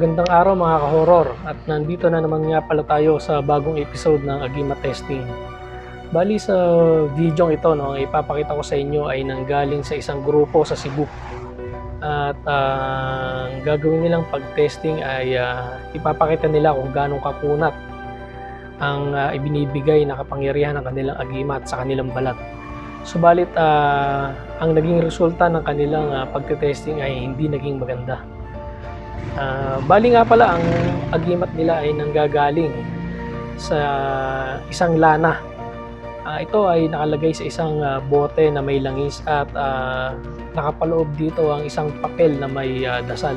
Magandang araw mga ka-horror at nandito na naman nga pala tayo sa bagong episode ng Agimat Testing. Bali sa video ito, ang ipapakita ko sa inyo ay nanggaling sa isang grupo sa Cebu. At ang gagawin nilang pag-testing ay ipapakita nila kung gaano kakunat ang ibinibigay na kapangyarihan ng kanilang agimat sa kanilang balat. Subalit ang naging resulta ng kanilang pagte-testing ay hindi naging maganda. Bali nga pala ang agimat nila ay nanggagaling sa isang lana. Ito ay nakalagay sa isang bote na may langis at nakapaloob dito ang isang papel na may dasal.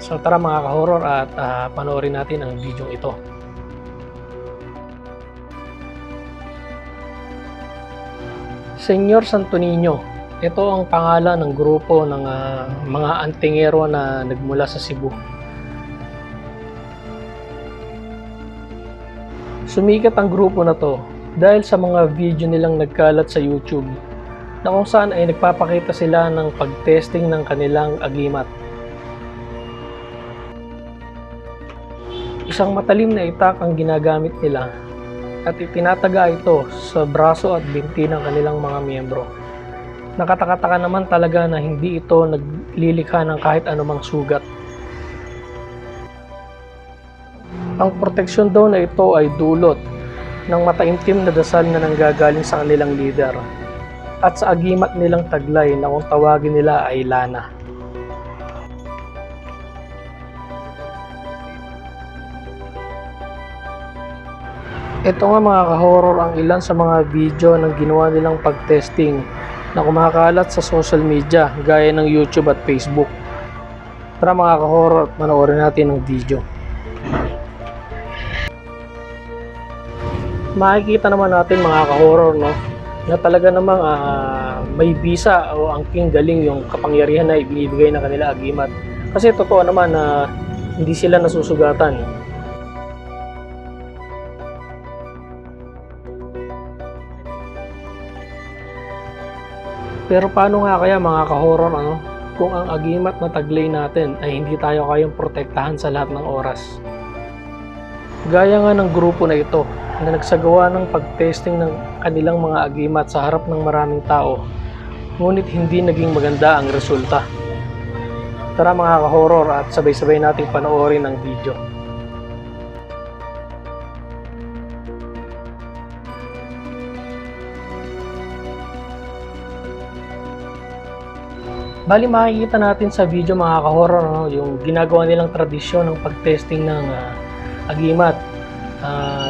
So tara mga ka-horror at panoorin natin ang video ito. Senyor Santo Niño, ito ang pangalan ng grupo ng mga antingero na nagmula sa Cebu. Sumikat ang grupo na to dahil sa mga video nilang nagkalat sa YouTube na kung saan ay nagpapakita sila ng pag-testing ng kanilang agimat. Isang matalim na itak ang ginagamit nila at itinataga ito sa braso at binti ng kanilang mga miyembro. Nakatakataka naman talaga na hindi ito naglilikha ng kahit anumang sugat. Ang proteksyon daw na ito ay dulot ng mataimtim na dasal na nanggagaling sa kanilang leader at sa agimat nilang taglay na kung tawagin nila ay lana. Ito nga mga ka-horror ang ilan sa mga video ng ginawa nilang pag-testing na kumakalat sa social media gaya ng YouTube at Facebook. Tara mga ka-horror at manoorin natin ang video. Makikita naman natin mga ka-horror na talaga namang may bisa o angking galing yung kapangyarihan na ibinibigay ng kanila agimat. Kasi totoo naman na hindi sila nasusugatan. Pero paano nga kaya mga ka-horror kung ang agimat na taglay natin ay hindi tayo kayang protektahan sa lahat ng oras? Gaya nga ng grupo na ito na nagsagawa ng pag-testing ng kanilang mga agimat sa harap ng maraming tao, ngunit hindi naging maganda ang resulta. Tara mga ka-horror at sabay-sabay nating panoorin ang video. Bali makikita natin sa video mga ka-horror yung ginagawa nilang tradisyon ng pag-testing ng agimat.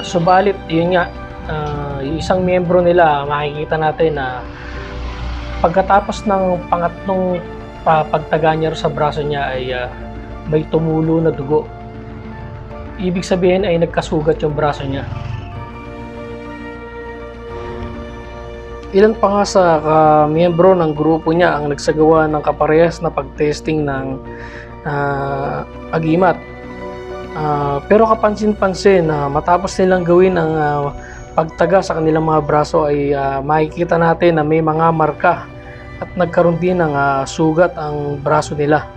Subalit yun nga, yung isang miyembro nila makikita natin na pagkatapos ng pangatlong pagtaga niya sa braso niya ay may tumulo na dugo. Ibig sabihin ay nagkasugat yung braso niya. Ilan pa nga sa miyembro ng grupo niya ang nagsagawa ng kaparehas na pag-testing ng agimat. Pero kapansin-pansin na matapos nilang gawin ang pagtaga sa kanilang mga braso ay makikita natin na may mga marka at nagkaroon din ng sugat ang braso nila.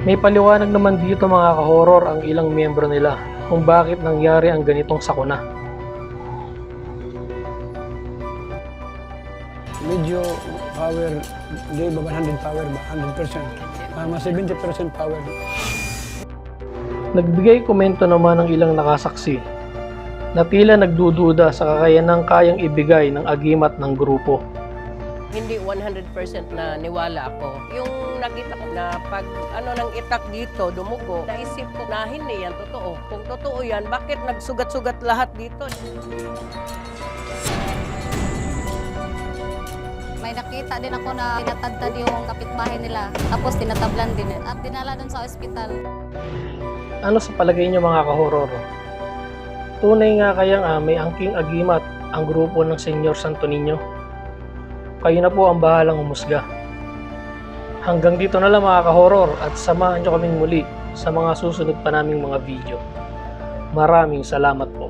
May paliwanag naman dito mga ka-horror ang ilang miyembro nila kung bakit nangyari ang ganitong sakuna. Medyo power, hindi ba 100 power ba? 100%. Mga 70% power. Nagbigay komento naman ng ilang nakasaksi na tila nagdududa sa kakayanang kayang ibigay ng agimat ng grupo. Hindi 100% na niwala ako. Yung nakita ko na pag ng itak dito, dumugo, naisip ko na hindi yan totoo. Kung totoo yan, bakit nagsugat-sugat lahat dito? May nakita din ako na tinatadtad yung kapitbahay nila. Tapos tinatablan din at dinala dun sa ospital. Ano sa palagay niyo mga ka-horror? Tunay nga kayang may angking agimat ang grupo ng Senyor Santo Niño? Kayo na po ang bahalang humusga. Hanggang dito na lang mga ka-horror at samahan niyo kaming muli sa mga susunod pa naming mga video. Maraming salamat po.